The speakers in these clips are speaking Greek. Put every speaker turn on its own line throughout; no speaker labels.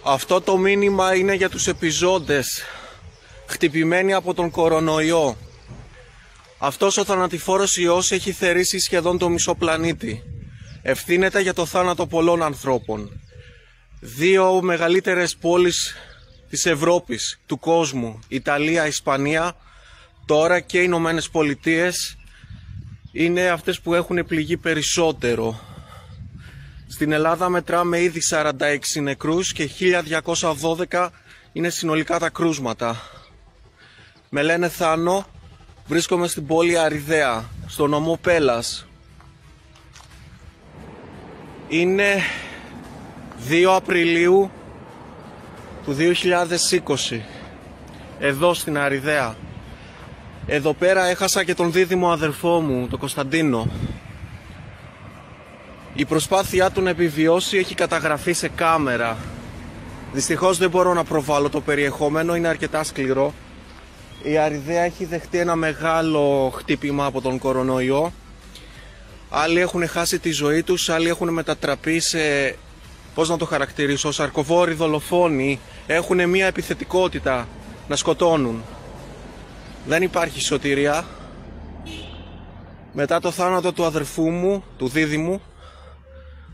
Αυτό το μήνυμα είναι για τους επιζώντες χτυπημένοι από τον κορονοϊό. Αυτός ο θανατηφόρος ιός έχει θερήσει σχεδόν το μισό πλανήτη. Ευθύνεται για το θάνατο πολλών ανθρώπων. Δύο μεγαλύτερες πόλεις της Ευρώπης, του κόσμου, Ιταλία, Ισπανία, τώρα και οι Ηνωμένες Πολιτείες, είναι αυτές που έχουν πληγεί περισσότερο. Στην Ελλάδα μετράμε ήδη 46 νεκρούς και 1212 είναι συνολικά τα κρούσματα. Με λένε Θάνο, βρίσκομαι στην πόλη Αριδαία, στο νομό Πέλλας. Είναι 2 Απριλίου του 2020, εδώ στην Αριδαία. Εδώ πέρα έχασα και τον δίδυμο αδερφό μου, τον Κωνσταντίνο. Η προσπάθειά του να επιβιώσει έχει καταγραφεί σε κάμερα. Δυστυχώς δεν μπορώ να προβάλλω το περιεχόμενο, είναι αρκετά σκληρό. Η Αριδαία έχει δεχτεί ένα μεγάλο χτύπημα από τον κορονοϊό. Άλλοι έχουν χάσει τη ζωή τους, άλλοι έχουν μετατραπεί σε, πώς να το χαρακτηρίσω, σαρκοβόροι δολοφόνοι. Έχουν μια επιθετικότητα να σκοτώνουν. Δεν υπάρχει σωτηρία. Μετά το θάνατο του αδερφού μου, του δίδυμου,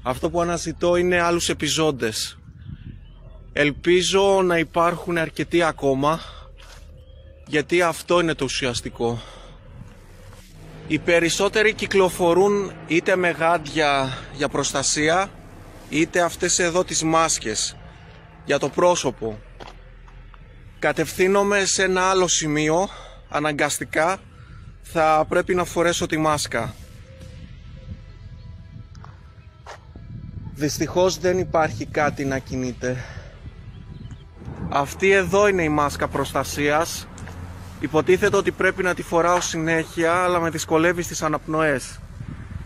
αυτό που αναζητώ είναι άλλους επιζώντες. Ελπίζω να υπάρχουν αρκετοί ακόμα, γιατί αυτό είναι το ουσιαστικό. Οι περισσότεροι κυκλοφορούν είτε με γάντια για προστασία, είτε αυτές εδώ τις μάσκες για το πρόσωπο. Κατευθύνομαι σε ένα άλλο σημείο, αναγκαστικά θα πρέπει να φορέσω τη μάσκα. Δυστυχώς δεν υπάρχει κάτι να κινείται. Αυτή εδώ είναι η μάσκα προστασίας. Υποτίθεται ότι πρέπει να τη φοράω συνέχεια, αλλά με δυσκολεύει στις αναπνοές.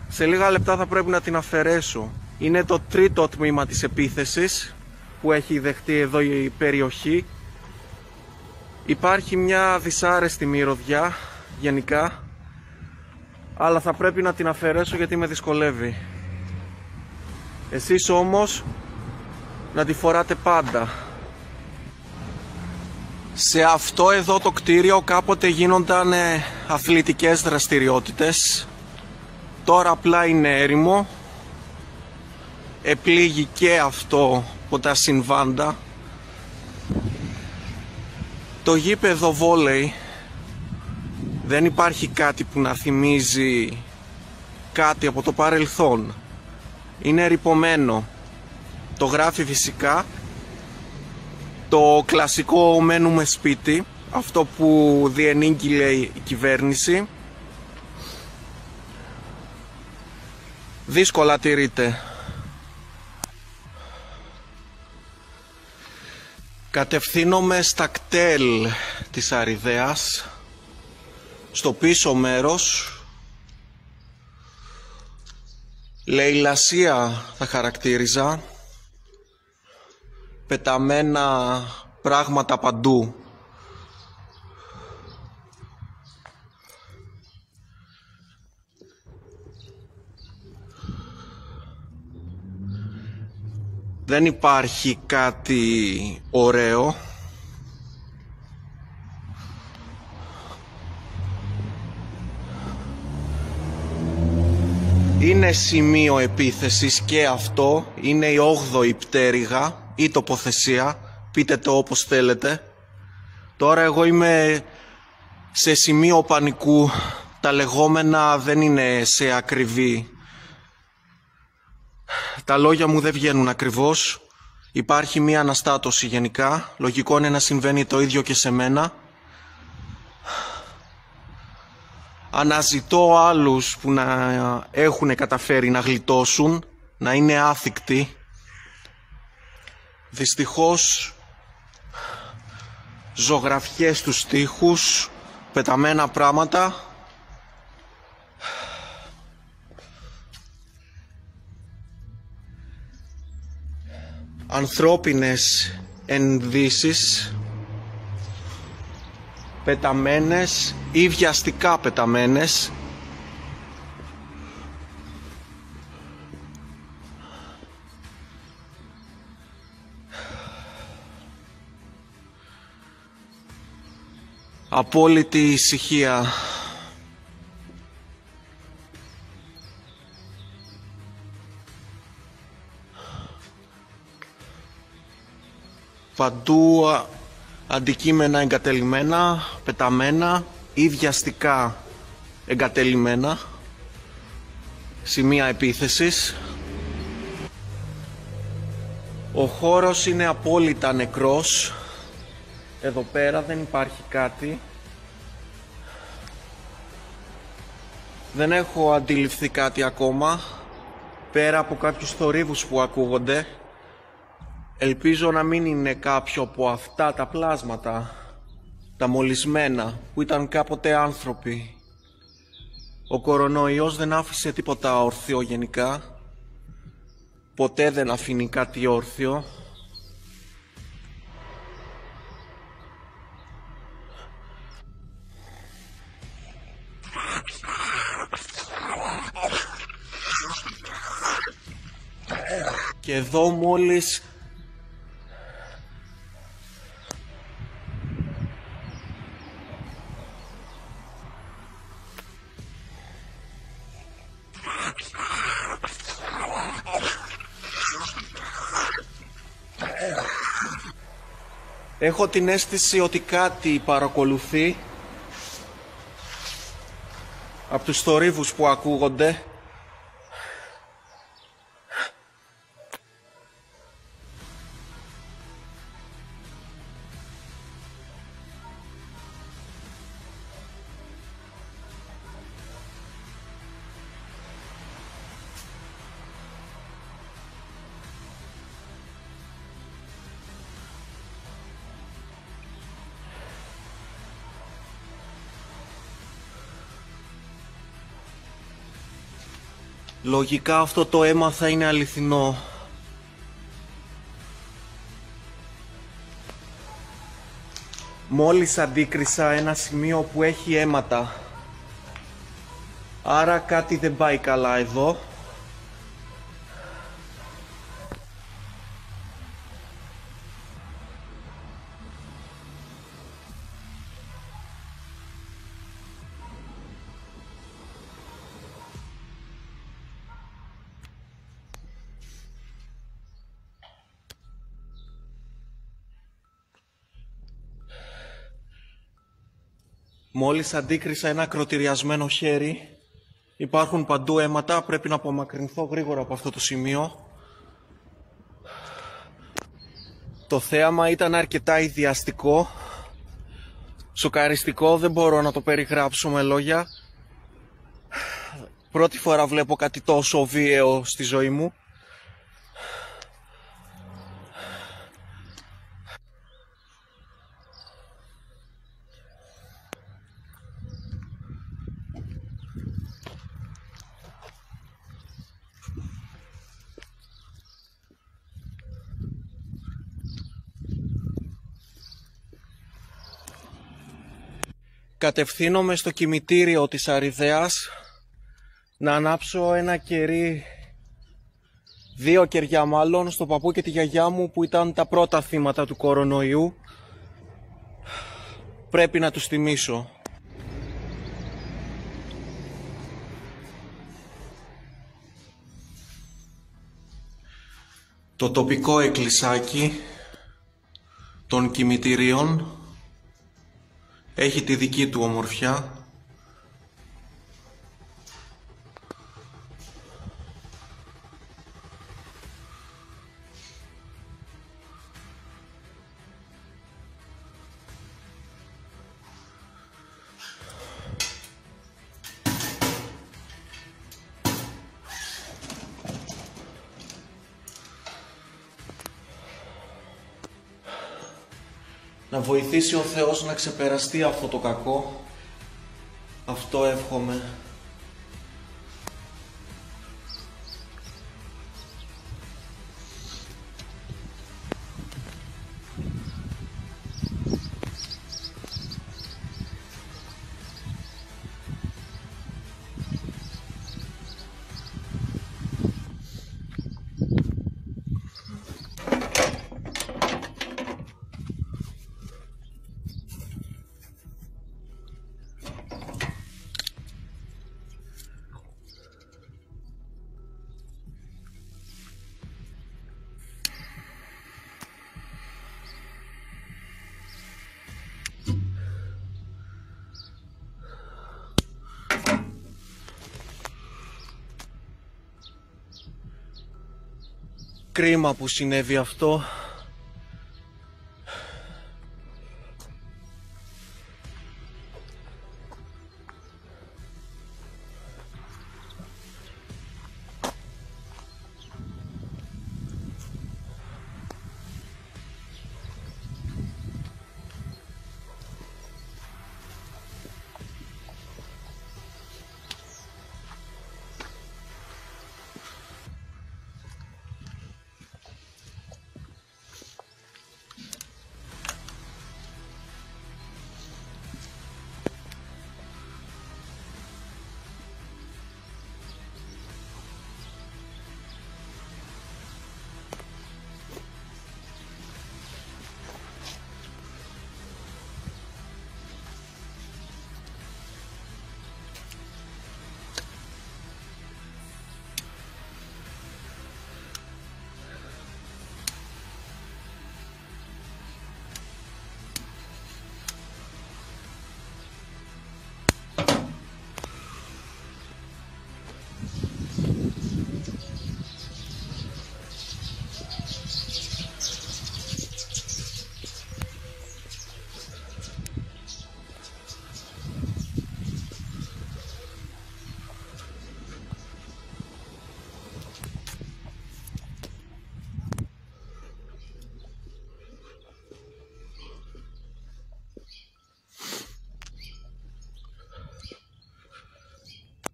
Σε λίγα λεπτά θα πρέπει να την αφαιρέσω. Είναι το τρίτο τμήμα της επίθεσης που έχει δεχτεί εδώ η περιοχή. Υπάρχει μια δυσάρεστη μυρωδιά γενικά, αλλά θα πρέπει να την αφαιρέσω γιατί με δυσκολεύει. Εσείς όμως να τη φοράτε πάντα. Σε αυτό εδώ το κτίριο κάποτε γίνονταν αθλητικές δραστηριότητες. Τώρα απλά είναι έρημο. Επλήγει και αυτό από τα συμβάντα. Το γήπεδο βόλεϊ δεν υπάρχει κάτι που να θυμίζει κάτι από το παρελθόν. Είναι ερειπωμένο. Το γράφει φυσικά το κλασικό μένουμε σπίτι, αυτό που διενήγγειλε η κυβέρνηση. Δύσκολα τηρείται. Κατευθύνομαι στα κτέλ της Αριδαίας, στο πίσω μέρος. Λαιλασία θα χαρακτήριζα. Πεταμένα πράγματα παντού. Δεν υπάρχει κάτι ωραίο. Είναι σημείο επίθεσης και αυτό. Είναι η 8η πτέρυγα ή τοποθεσία. Πείτε το όπως θέλετε. Τώρα εγώ είμαι σε σημείο πανικού. Τα λεγόμενα δεν είναι σε ακριβή. Τα λόγια μου δεν βγαίνουν ακριβώς. Υπάρχει μία αναστάτωση γενικά. Λογικό είναι να συμβαίνει το ίδιο και σε μένα. Αναζητώ άλλους που να έχουν καταφέρει να γλιτώσουν, να είναι άθικτοι. Δυστυχώς ζωγραφιές στους τοίχους, πεταμένα πράγματα. ανθρώπινες ενδύσεις, πεταμένες ή βιαστικά πεταμένες, απόλυτη ησυχία. Παντού αντικείμενα εγκατελειμμένα, πεταμένα ή βιαστικά εγκατελειμμένα, σημεία επίθεσης. Ο χώρος είναι απόλυτα νεκρός. Εδώ πέρα δεν υπάρχει κάτι. Δεν έχω αντιληφθεί κάτι ακόμα, πέρα από κάποιους θορύβους που ακούγονται. Ελπίζω να μην είναι κάποιο από αυτά τα πλάσματα, τα μολυσμένα, που ήταν κάποτε άνθρωποι. Ο κορονοϊός δεν άφησε τίποτα όρθιο γενικά. Ποτέ δεν αφήνει κάτι όρθιο. Και εδώ μόλις έχω την αίσθηση ότι κάτι παρακολουθεί από τους θορύβους που ακούγονται. Λογικά αυτό το αίμα θα είναι αληθινό. Μόλις αντίκρισα ένα σημείο που έχει αίματα. Άρα κάτι δεν πάει καλά εδώ. Μόλις αντίκρισα ένα ακροτηριασμένο χέρι. Υπάρχουν παντού αίματα, πρέπει να απομακρυνθώ γρήγορα από αυτό το σημείο. Το θέαμα ήταν αρκετά ιδιαστικό, σοκαριστικό, δεν μπορώ να το περιγράψω με λόγια. Πρώτη φορά βλέπω κάτι τόσο βίαιο στη ζωή μου. Κατευθύνομαι στο κημητήριο της Αριδέας να ανάψω ένα κερί, 2 κεριά μάλλον, στο παππού και τη γιαγιά μου που ήταν τα πρώτα θύματα του κορονοϊού. Πρέπει να τους τιμήσω. Το τοπικό εκκλησάκι των κημητηρίων έχει τη δική του ομορφιά. Να βοηθήσει ο Θεός να ξεπεραστεί αυτό το κακό. Αυτό εύχομαι. Κρίμα που συνέβη αυτό.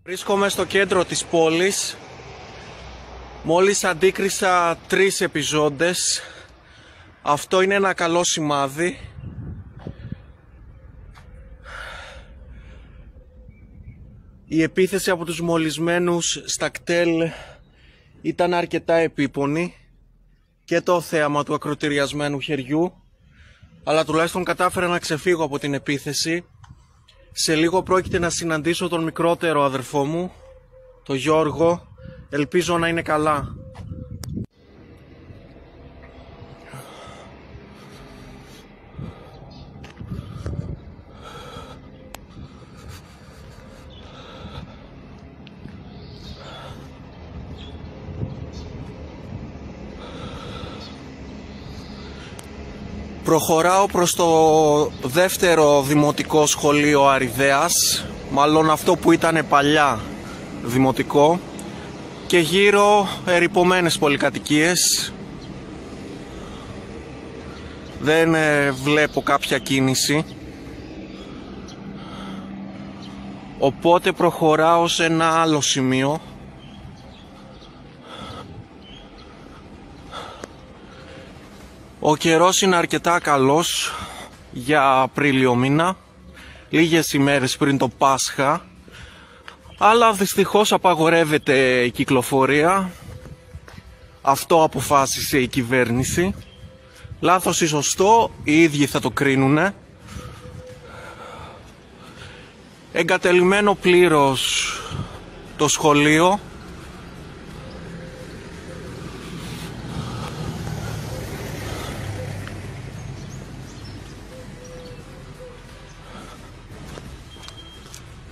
Βρίσκομαι στο κέντρο της πόλης. Μόλις αντίκρισα 3 επιζώντες. Αυτό είναι ένα καλό σημάδι. Η επίθεση από τους μολυσμένους στα κτέλ ήταν αρκετά επίπονη και το θέαμα του ακροτηριασμένου χεριού, αλλά τουλάχιστον κατάφερα να ξεφύγω από την επίθεση. Σε λίγο πρόκειται να συναντήσω τον μικρότερο αδερφό μου, τον Γιώργο. Ελπίζω να είναι καλά. Προχωράω προς το δεύτερο δημοτικό σχολείο Αριδέας, μάλλον αυτό που ήταν παλιά δημοτικό, και γύρω ερειπωμένες πολυκατοικίες. Δεν βλέπω κάποια κίνηση, οπότε προχωράω σε ένα άλλο σημείο. Ο καιρός είναι αρκετά καλός για Απρίλιο μήνα, λίγες ημέρες πριν το Πάσχα, αλλά δυστυχώς απαγορεύεται η κυκλοφορία. Αυτό αποφάσισε η κυβέρνηση. Λάθος ή σωστό, οι ίδιοι θα το κρίνουνε. Εγκατελειμμένο πλήρως το σχολείο.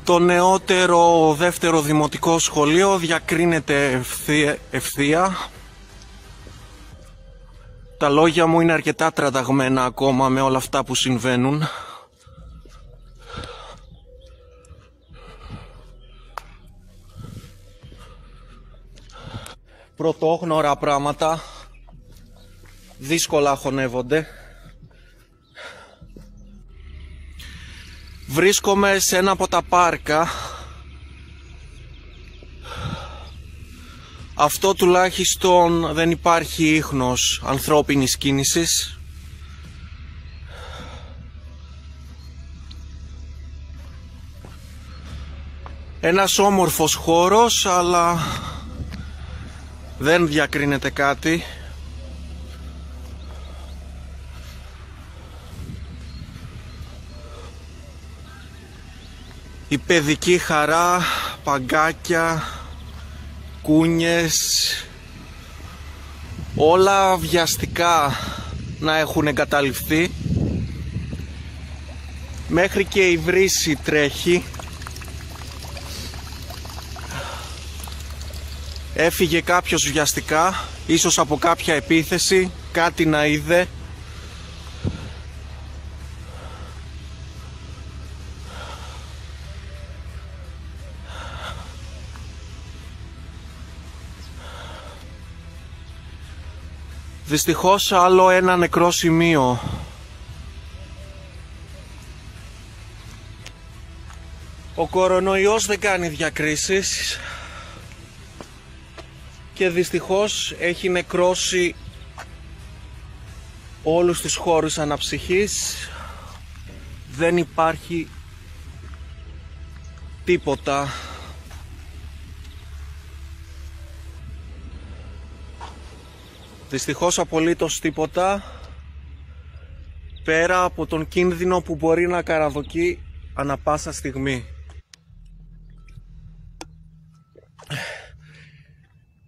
Το νεότερο δεύτερο δημοτικό σχολείο διακρίνεται ευθεία. Τα λόγια μου είναι αρκετά τρανταγμένα ακόμα με όλα αυτά που συμβαίνουν. Πρωτόγνωρα πράγματα δύσκολα χωνεύονται. Βρίσκομαι σε ένα από τα πάρκα. Αυτό τουλάχιστον δεν υπάρχει ίχνος ανθρώπινης κίνησης. Ένας όμορφος χώρος, αλλά δεν διακρίνεται κάτι. Η παιδική χαρά, παγκάκια, κούνιες, όλα βιαστικά να έχουν εγκαταλειφθεί. Μέχρι και η βρύση τρέχει. Έφυγε κάποιος βιαστικά, ίσως από κάποια επίθεση, κάτι να είδε. Δυστυχώς άλλο ένα νεκρό σημείο. Ο κορονοϊός δεν κάνει διακρίσεις και δυστυχώς έχει νεκρώσει όλους τους χώρους αναψυχής. Δεν υπάρχει τίποτα. Δυστυχώς απολύτως τίποτα, πέρα από τον κίνδυνο που μπορεί να καραδοκεί ανα πάσα στιγμή.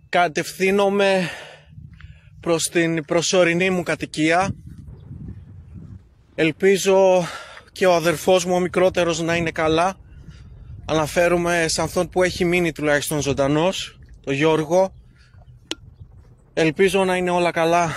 Κατευθύνομαι προς την προσωρινή μου κατοικία. Ελπίζω και ο αδερφός μου ο μικρότερος να είναι καλά. Αναφέρομαι σε αυτόν που έχει μείνει τουλάχιστον ζωντανός, τον Γιώργο. Ελπίζω να είναι όλα καλά.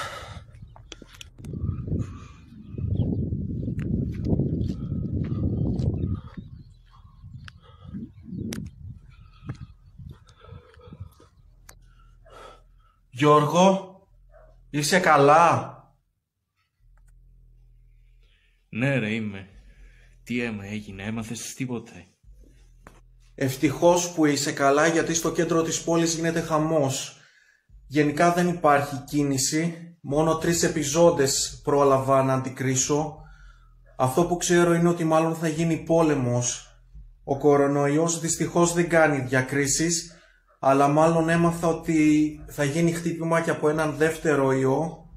Γιώργο, είσαι καλά?
Ναι ρε είμαι. Τι έγινε, έμαθες τίποτα?
Ευτυχώς που είσαι καλά, γιατί στο κέντρο της πόλης γίνεται χαμός. Γενικά δεν υπάρχει κίνηση, μόνο 3 επιζώντες πρόλαβα να αντικρίσω. Αυτό που ξέρω είναι ότι μάλλον θα γίνει πόλεμος. Ο κορονοϊός δυστυχώς δεν κάνει διακρίσεις, αλλά μάλλον έμαθα ότι θα γίνει χτύπημα και από έναν δεύτερο ιό.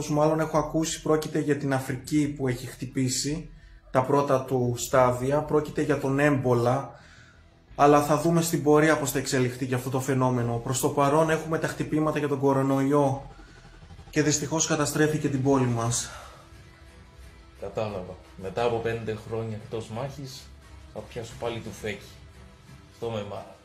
Μάλλον έχω ακούσει πρόκειται για την Αφρική που έχει χτυπήσει τα πρώτα του στάδια, πρόκειται για τον έμπολα. Αλλά θα δούμε στην πορεία πώς θα εξελιχθεί και αυτό το φαινόμενο. Προς το παρόν έχουμε τα χτυπήματα για τον κορονοϊό και δυστυχώς καταστρέφει και την πόλη μας.
Κατάλαβα. Μετά από 5 χρόνια εκτός μάχης θα πιάσω πάλι του φέκι. Αυτό με μάρα.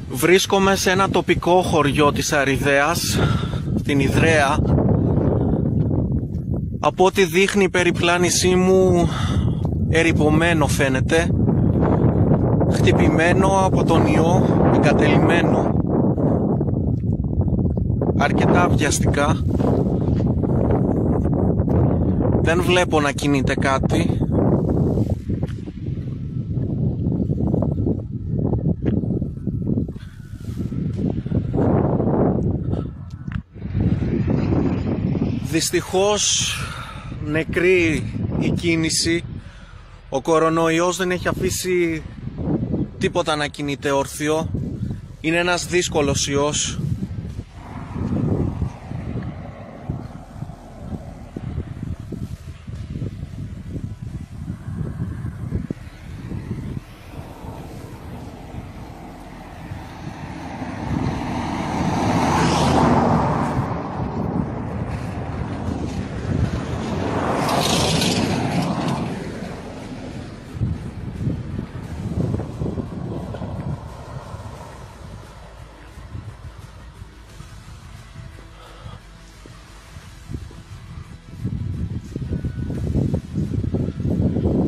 Βρίσκομαι σε ένα τοπικό χωριό της Αριδαίας, την Ιδραία. Από ό,τι δείχνει η περιπλάνησή μου, ερειπωμένο φαίνεται, χτυπημένο από τον ιό, εγκατελειμμένο, αρκετά βιαστικά. Δεν βλέπω να κινείται κάτι. Δυστυχώς νεκρή η κίνηση. Ο κορονοϊός δεν έχει αφήσει τίποτα να κινείται όρθιο. Είναι ένας δύσκολος ιός.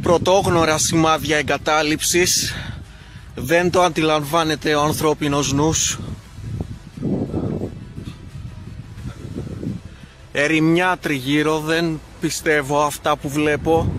Πρωτόγνωρα σημάδια εγκατάλειψης. Δεν το αντιλαμβάνεται ο ανθρώπινος νους. Ερημιά τριγύρω, δεν πιστεύω αυτά που βλέπω.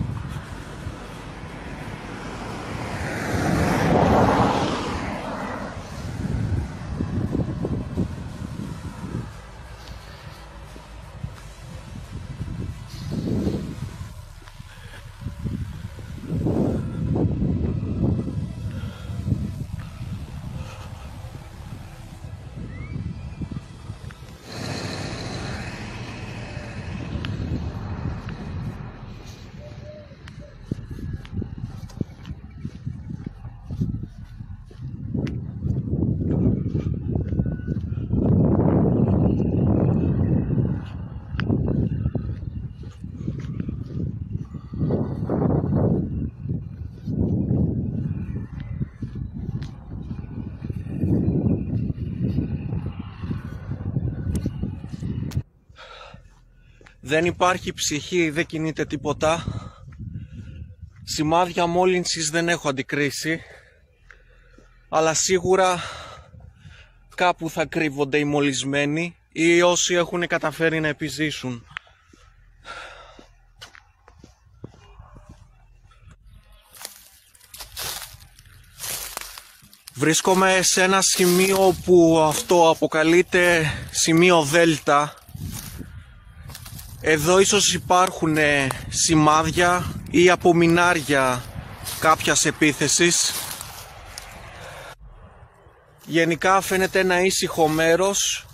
Δεν υπάρχει ψυχή, δεν κινείται τίποτα. Σημάδια μόλυνσης δεν έχω αντικρίσει, αλλά σίγουρα κάπου θα κρύβονται οι μολυσμένοι ή όσοι έχουν καταφέρει να επιζήσουν. Βρίσκομαι σε ένα σημείο που αυτό αποκαλείται σημείο Δέλτα. Εδώ ίσως υπάρχουν σημάδια ή απομεινάρια κάποιας επίθεσης. Γενικά φαίνεται ένα ήσυχο μέρος,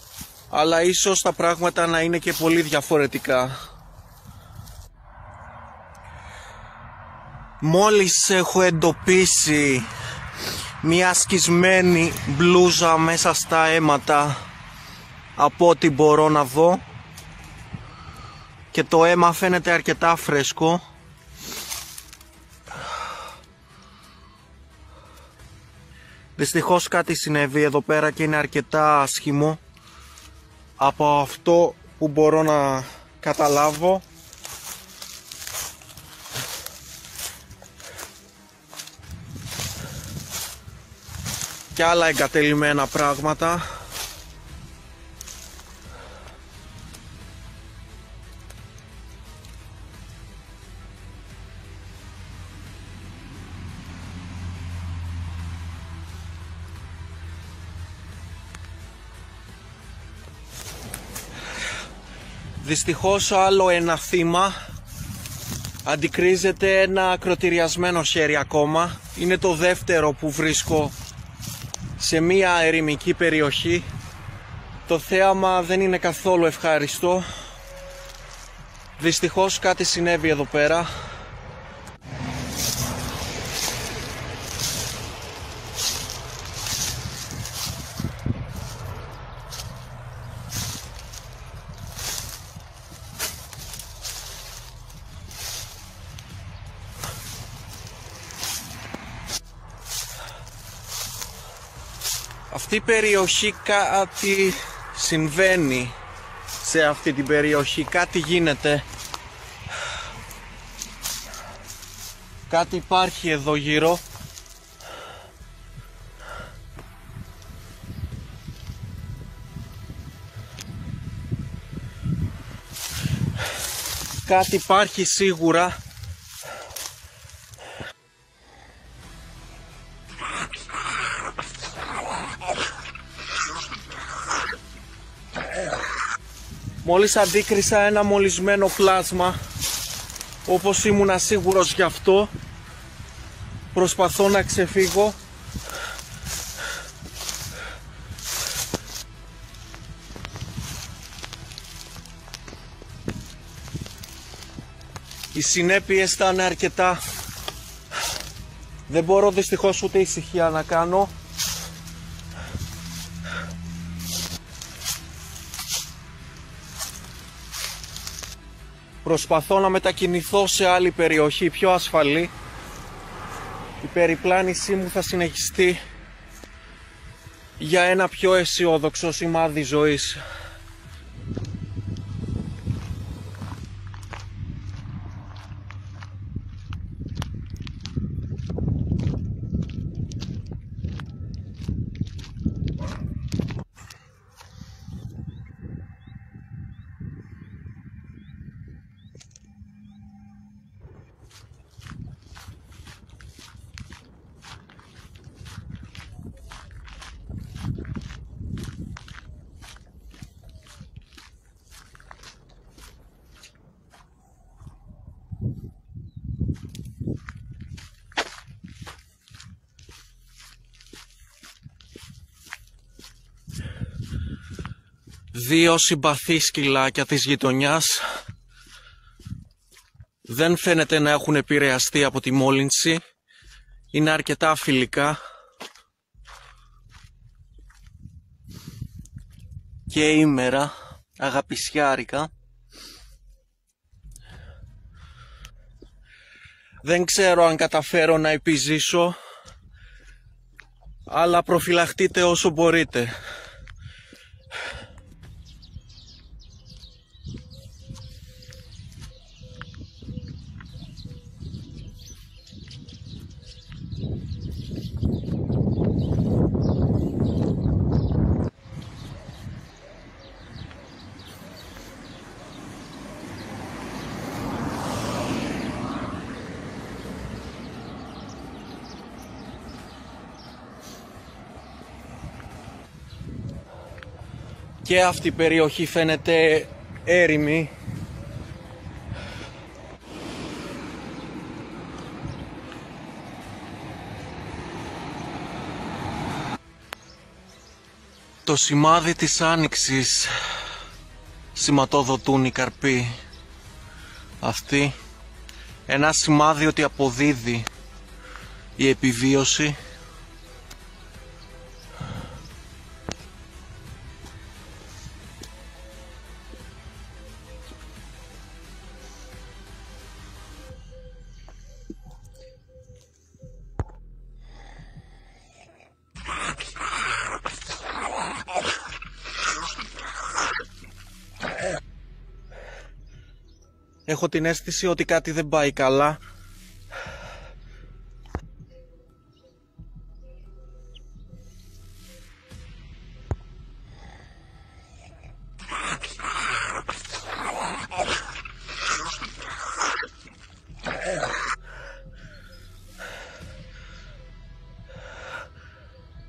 αλλά ίσως τα πράγματα να είναι και πολύ διαφορετικά. Μόλις έχω εντοπίσει μια σκισμένη μπλούζα μέσα στα αίματα από ό,τι μπορώ να δω, και το αίμα φαίνεται αρκετά φρέσκο. Δυστυχώς κάτι συνέβη εδώ πέρα και είναι αρκετά άσχημο από αυτό που μπορώ να καταλάβω. Και άλλα εγκατελειμμένα πράγματα. Δυστυχώς άλλο ένα θύμα. Αντικρίζεται ένα ακροτηριασμένο χέρι ακόμα. Είναι το δεύτερο που βρίσκω σε μία ερημική περιοχή. Το θέαμα δεν είναι καθόλου ευχάριστο. Δυστυχώς κάτι συνέβη εδώ πέρα. Αυτή η περιοχή κάτι συμβαίνει. Σε αυτή την περιοχή κάτι γίνεται. Κάτι υπάρχει εδώ γύρω. Κάτι υπάρχει σίγουρα. Μόλις αντίκρισα ένα μολυσμένο πλάσμα, όπως ήμουνα σίγουρος γι' αυτό, προσπαθώ να ξεφύγω. Οι συνέπειες ήταν αρκετά. Δεν μπορώ δυστυχώς ούτε ησυχία να κάνω. Προσπαθώ να μετακινηθώ σε άλλη περιοχή πιο ασφαλή. Η περιπλάνησή μου θα συνεχιστεί για ένα πιο αισιόδοξο σημάδι ζωής. Δύο συμπαθή σκυλάκια της γειτονιάς δεν φαίνεται να έχουν επηρεαστεί από τη μόλυνση. Είναι αρκετά φιλικά και ήμερα, αγαπησιάρικα. Δεν ξέρω αν καταφέρω να επιζήσω, αλλά προφυλαχτείτε όσο μπορείτε. Και αυτή η περιοχή φαίνεται έρημη. Το σημάδι της άνοιξης σηματοδοτούν οι καρποί αυτοί. Ένα σημάδι ότι αποδίδει η επιβίωση. Έχω την αίσθηση ότι κάτι δεν πάει καλά.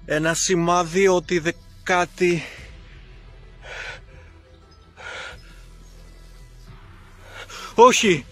Ένα σημάδι ότι κάτι... Όχι!